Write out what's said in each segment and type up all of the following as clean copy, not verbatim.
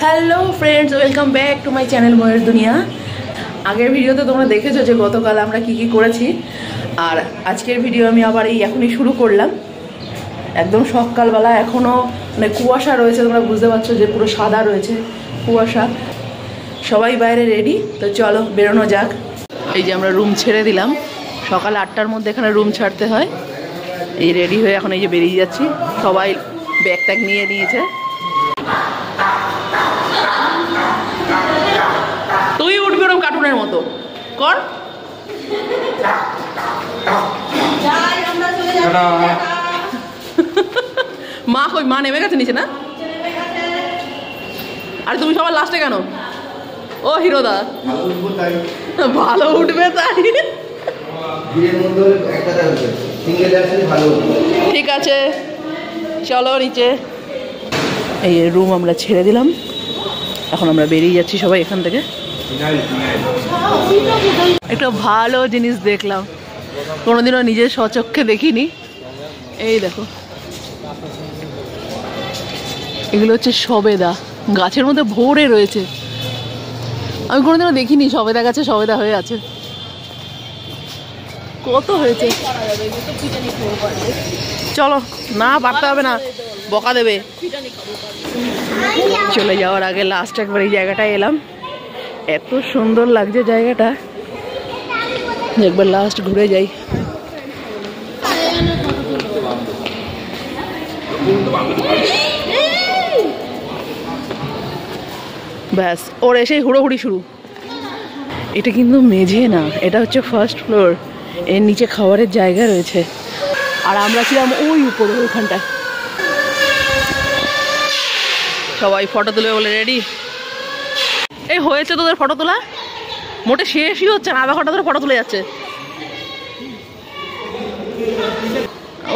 Hello friends, welcome back to my channel ময়ের দুনিয়া। আগের ভিডিওতে তোমরা দেখেছো যে গতকাল আমরা কি কি করেছি, আর আজকের ভিডিও আমি আবার এখনই শুরু করলাম। একদম সকালবেলা, এখনও মানে কুয়াশা রয়েছে, তোমরা বুঝতে পারছো যে পুরো সাদা রয়েছে কুয়াশা। সবাই বাইরে রেডি, তো চলো বেরোনো যাক। এই যে আমরা রুম ছেড়ে দিলাম, সকাল 8টার মধ্যে এখানে রুম ছাড়তে হয়। এই রেডি হয়ে এখন এই যে বেরিয়ে যাচ্ছি, সবাই ব্যাগ ট্যাগ নিয়ে নিয়েছে। তুই উঠবি ওরকম কার্টুনের মতো কর। মা কই? মা নেমে গেছে নিচে না? আরে তুমি সবার লাস্টে কেন? ও হিরোদা ভালো উঠবে তাই। ঠিক আছে চলো নিচে। এই রুম আমরা ছেড়ে দিলাম, এখন আমরা বেরিয়ে যাচ্ছি সবাই এখান থেকে। একটা ভালো জিনিস দেখলাম, কোনোদিনও নিজের স্বচক্ষে দেখিনি। এই দেখো, এগুলো হচ্ছে সবেদা, গাছের মধ্যে ভরে রয়েছে। আমি কোনোদিনও দেখিনি সবেদা গাছে সবেদা হয়ে আছে। কত হয়েছে? চলো না, পারতে হবে না, বকা দেবে। চলে যাওয়ার আগে লাস্ট একবার এই জায়গাটায় এলাম, এত সুন্দর লাগছে জায়গাটা, একবার লাস্ট ঘুরে যাই। ব্যাস, ওর এসেই হুড়োহুড়ি শুরু। এটা কিন্তু মেঝে না, এটা হচ্ছে ফার্স্ট ফ্লোর। এর নিচে খাবারের জায়গা রয়েছে, আর আমরা ছিলাম ওই উপরে ওইখানটায়। সবাই ফটো তুলে বলে রেডি। এই হয়েছে তোদের ফটো তোলা? মোটে শেষই হচ্ছে না, আধা ঘন্টা ধরে ফটো তুলে যাচ্ছে।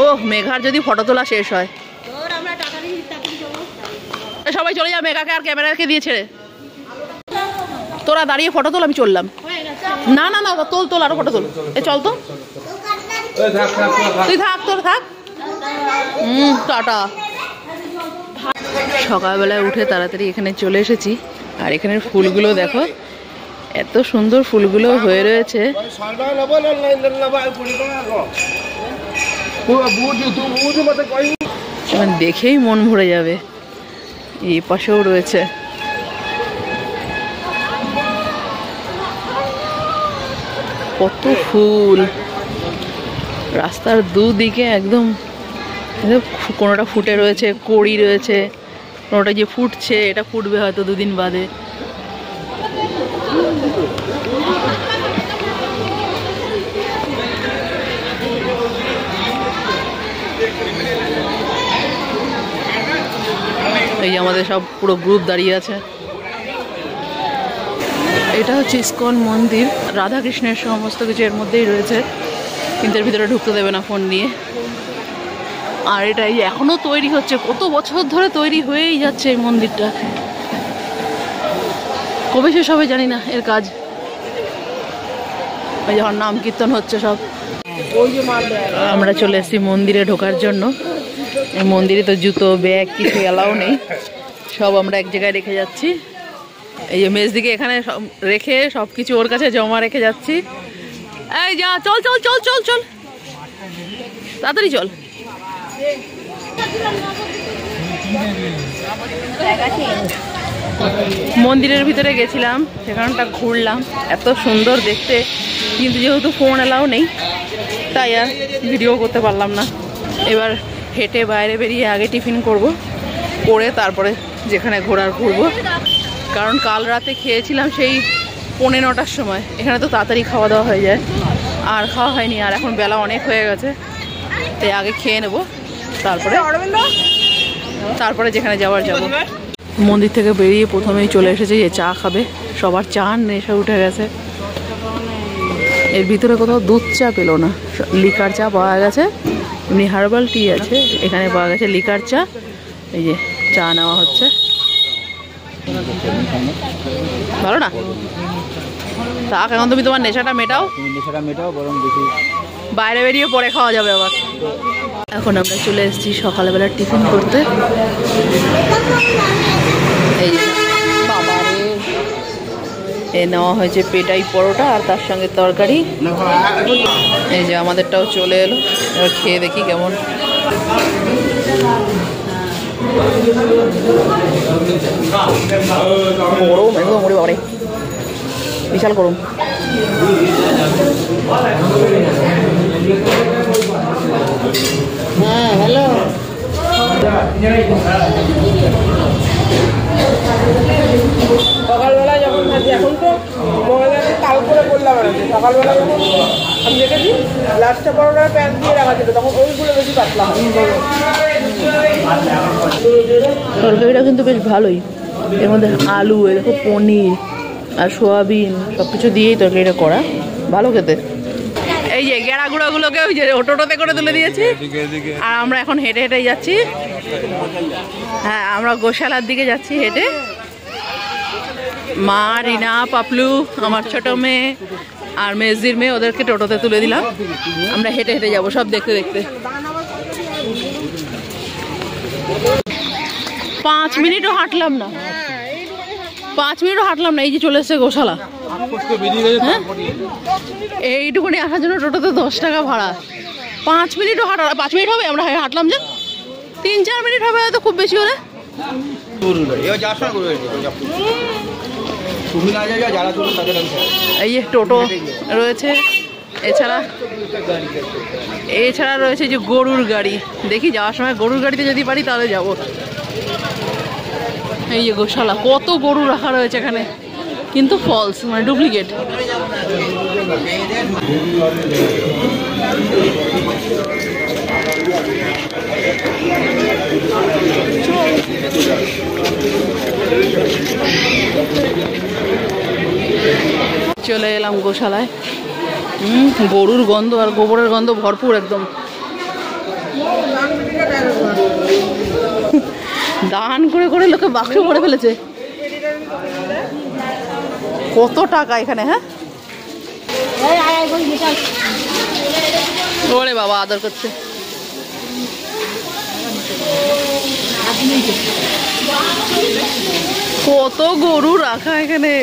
ও মেঘার যদি ফটো তোলা শেষ হয়, সবাই চলে যাও মেঘাকে আর ক্যামেরাকে দিয়ে ছেড়ে। তোরা দাঁড়িয়ে ফটো তোল, আমি চললাম। না না না, তোল তোল, আরো ফটো তোল। এ চল তো, তুই থাক, তোর থাক। টাটা। সকালবেলায় উঠে তাড়াতাড়ি এখানে চলে এসেছি, আর এখানের ফুলগুলো দেখো, এত সুন্দর ফুলগুলো হয়ে রয়েছে। দেখেই মন ভরে যাবে। এই পাশেও রয়েছে। কত ফুল রাস্তার দুদিকে, একদম কোনোটা ফুটে রয়েছে, কড়ি রয়েছে, কোনোটা যে ফুটছে, এটা ফুটবে হয়তো দুদিন বাদে। এই যে আমাদের সব পুরো গ্রুপ দাঁড়িয়ে আছে। এটা হচ্ছে ইসকন মন্দির, রাধাকৃষ্ণের সমস্ত কিছু এর মধ্যেই রয়েছে, কিন্তু এর ভিতরে ঢুকতে দেবে না ফোন নিয়ে। আর এটা এই এখনো তৈরি হচ্ছে, কত বছর ধরে তৈরি হয়েই যাচ্ছে এই মন্দিরটা। কবে শেষ হবে জানি না এর কাজ। এই যখন নাম কীর্তন হচ্ছে সব। আমরা চলে এসেছি মন্দিরে ঢোকার জন্য। এই মন্দিরে তো জুতো ব্যাগ কিছু এলাও নেই, সব আমরা এক জায়গায় রেখে যাচ্ছি। এই যে মেজ দিকে এখানে রেখে সব কিছু ওর কাছে জমা রেখে যাচ্ছি। এই যা, চল চল চল চল চল, তাড়াতাড়ি চল। মন্দিরের ভিতরে গেছিলাম, সেখানটা ঘুরলাম, এত সুন্দর দেখতে, কিন্তু যেহেতু ফোন এলাও নেই তাই আর ভিডিও করতে পারলাম না। এবার হেঁটে বাইরে বেরিয়ে আগে টিফিন করব, করে তারপরে যেখানে ঘোরার ঘুরবো। কারণ কাল রাতে খেয়েছিলাম সেই 9:45টার সময়, এখানে তো তাড়াতাড়ি খাওয়া দাওয়া হয়ে যায়, আর খাওয়া হয়নি। আর এখন বেলা অনেক হয়ে গেছে, তাই আগে খেয়ে নেব, তারপরে যেখানে যাওয়ার যাব। মন্দির থেকে বেরিয়ে প্রথমেই চলে এসেছে যে চা খাবে, সবার চা নেশা উঠে গেছে। এর ভিতরে কোথাও দুধ চা পেলো না, লিকার চা পাওয়া গেছে, এমনি হার্বাল টি আছে, এখানে পাওয়া গেছে লিকার চা। এই যে চা নেওয়া হচ্ছে। ভালো না থাক, এখন তুমি তোমার নেশাটা মেটাও, বরং বাইরে বেরিয়ে পরে খাওয়া যাবে আবার। এখন আমরা চলে এসেছি সকালবেলা টিফিন করতে। এই এ নেওয়া হয়েছে পেটাই পরোটা আর তার সঙ্গে তরকারি। এই যে আমাদেরটাও চলে এলো, এবার খেয়ে দেখি কেমন। গরম একদম, ওরে বাবারে বিশাল গরম। হ্যাঁ হ্যালো, সকালবেলা যখন থাকি, এখন তো কাল করে করলাম আর কি। সকালবেলা যখন আমি দেখেছি লাস্টে পরোটার প্যান দিয়ে রাখা ছিল, তখন ওইগুলো বেশি পাতলা হয়। তরকারিটা কিন্তু বেশ ভালোই, এর মধ্যে আলু, এরকম পনির আর সোয়াবিন সব কিছু দিয়েই তরকারিটা করা, ভালো খেতে। এই যে গেড়া গুঁড়োগুলোকে ওই যে টোটোতে করে তুলে দিয়েছি, আর আমরা এখন হেঁটে হেঁটে যাচ্ছি। হ্যাঁ, আমরা গোশালার দিকে যাচ্ছি হেঁটে। মা, রিনা, পাপলু, আমার ছোট মেয়ে আর মেজদির মেয়ে, ওদেরকে টোটোতে তুলে দিলাম। আমরা হেঁটে হেঁটে যাবো সব দেখতে দেখতে। 5 মিনিটও হাঁটলাম না, 5 মিনিটও হাঁটলাম না, এই যে চলে এসছে গোশালা। হ্যাঁ, এইটুকুনি আসার জন্য টোটোতে 10 টাকা ভাড়া। 5 মিনিটও হাঁটা, 5 মিনিট হবে আমরা হাঁটলাম যে, 3-4 মিনিট হবে হয়তো খুব বেশি হলে। এই যে টোটো রয়েছে, এছাড়া রয়েছে যে গরুর গাড়ি। দেখি যাওয়ার সময় গরুর গাড়িতে যদি পারি তাহলে যাব। এই যে গোশালা, কত গরু রাখা রয়েছে এখানে, কিন্তু ফলস, মানে ডুপ্লিকেট। চলে এলাম গোশালায়। গরুর গন্ধ আর গোবরের গন্ধ ভরপুর একদম। দান করে করে লোকে বাক্স ভরে ফেলেছে। কত টাকা এখানে! হ্যাঁ, ওরে বাবা আদর করছে। কত গরু রাখা এখানে।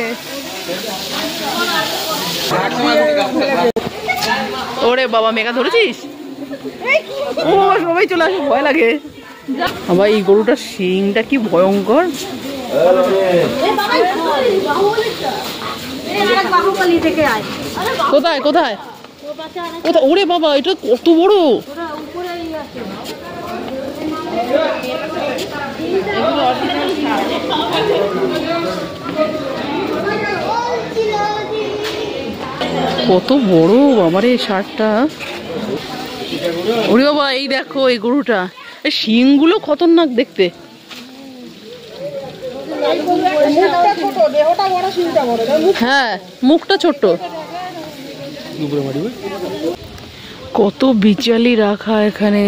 ওরে বাবা, মেঘা ধরেছিস? ও সবাই চলে আসে, ভয় লাগে। আবার এই গরুটার শিংটা কি ভয়ঙ্কর। কোথায় কোথায় কোথায়? ওরে বাবা, এটা কত বড়! কত বড় বাবারে শার্টটা। ওরে বাবা, এই দেখো এই গরুটা, এই শিংগুলো খতরনাক দেখতে। হ্যাঁ, মুখটা ছোট্ট। কত বিচালি রাখা এখানে,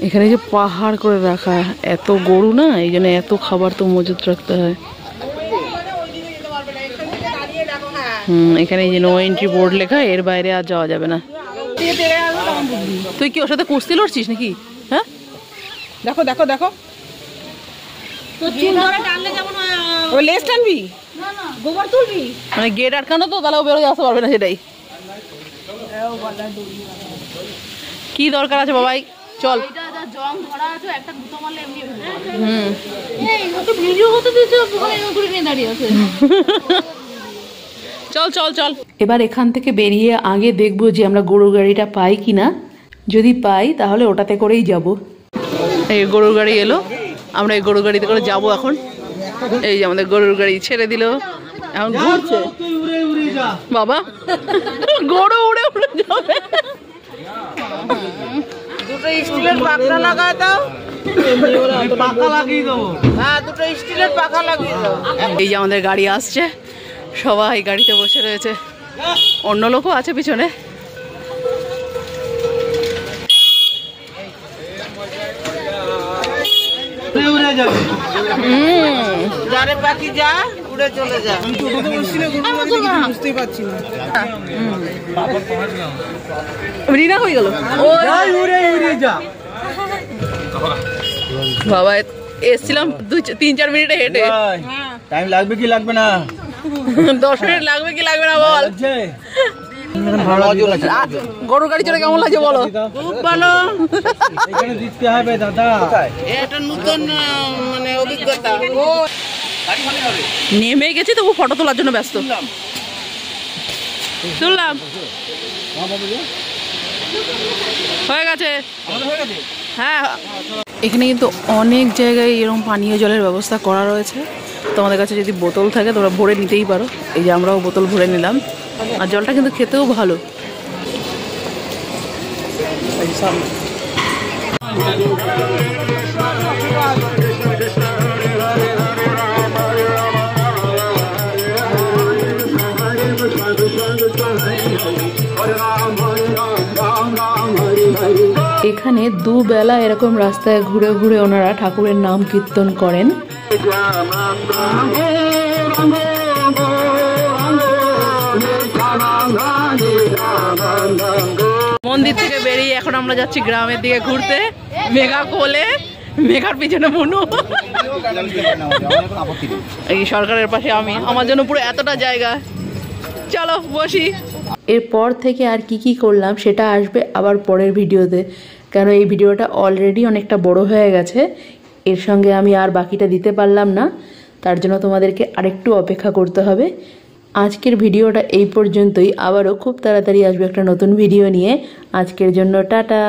এখানে যে পাহাড় করে রাখা। এত গরু না, এই জন্য এত খাবার তো মজুত রাখতে হয়। এখানে যে নো এন্ট্রি বোর্ড লেখা, এর বাইরে আর যাওয়া যাবে না। তুই কি ওর সাথে কুস্তি লড়ছিস নাকি? হ্যাঁ, দেখো দেখো দেখো, লেজ টানবি, গোবর তুলবি, মানে গেট আটকানো তো, তাহলে ও বেরোয় আসতে পারবে না। সেটাই, কি দরকার আছে বাবাই, চল। চল চল চল, এবার এখান থেকে বেরিয়ে আগে দেখবো যে আমরা গরুর গাড়িটা পাই কিনা। যদি পাই তাহলে ওটাতে করেই যাব। এই গরুর গাড়ি এলো, আমরা এই গরুর গাড়িতে করে যাব এখন। এই যে আমাদের গরুর গাড়ি ছেড়ে দিল, এখন ঘুরছে। বাবা, গরু উড়ে উড়ে যাবে। দুটো স্টিলের পাখা লাগায় দাও, পাখা লাগিয়ে দেবো। হ্যাঁ, দুটো স্টিলের পাখা লাগিয়ে দাও। এই যে আমাদের গাড়ি আসছে, সবাই গাড়িতে বসে রয়েছে, অন্য লোকও আছে পিছনে। যারে পাখি যা উড়ে চলে যা। বুঝতেই পারছি না, রিনা হয়ে গেল। বাবা, এসছিলাম 2-3-4 মিনিটে হেঁটে। টাইম লাগবে কি লাগবে না? 10 মিনিট লাগবে কি লাগবে না বল। গরুর গাড়ি চড়ে কেমন লাগছে বলো? খুব ভালো। এটা নতুন মানে অভিজ্ঞতা। নেমে গেছি তবু ফটো তোলার জন্য ব্যস্ত। তুললাম, হয়ে গেছে। হ্যাঁ, এখানে কিন্তু অনেক জায়গায় এরকম পানীয় জলের ব্যবস্থা করা রয়েছে। তোমাদের কাছে যদি বোতল থাকে তোমরা ভরে নিতেই পারো। এই যে আমরাও বোতল ভরে নিলাম। আর জলটা কিন্তু খেতেও ভালো। এখানে দুবেলা এরকম রাস্তায় ঘুরে ঘুরে ওনারা ঠাকুরের নাম কীর্তন করেন। মন্দির থেকে বেরিয়ে এখন আমরা যাচ্ছি গ্রামের দিকে ঘুরতে। মেঘা কোলে, মেঘার পিছনে মনু। এই সরকারের পাশে আমি, আমার জন্য পুরো এতটা জায়গা। চলো বসি। এরপর থেকে আর কি করলাম সেটা আসবে আবার পরের ভিডিওতে, কারণ এই ভিডিওটা অলরেডি অনেকটা বড় হয়ে গেছে। এর সঙ্গে আমি আর বাকিটা দিতে পারলাম না, তার জন্য তোমাদেরকে আরেকটু অপেক্ষা করতে হবে। আজকের ভিডিওটা এই পর্যন্তই। আবারও খুব তাড়াতাড়ি আসবে একটা নতুন ভিডিও নিয়ে। আজকের জন্য টাটা।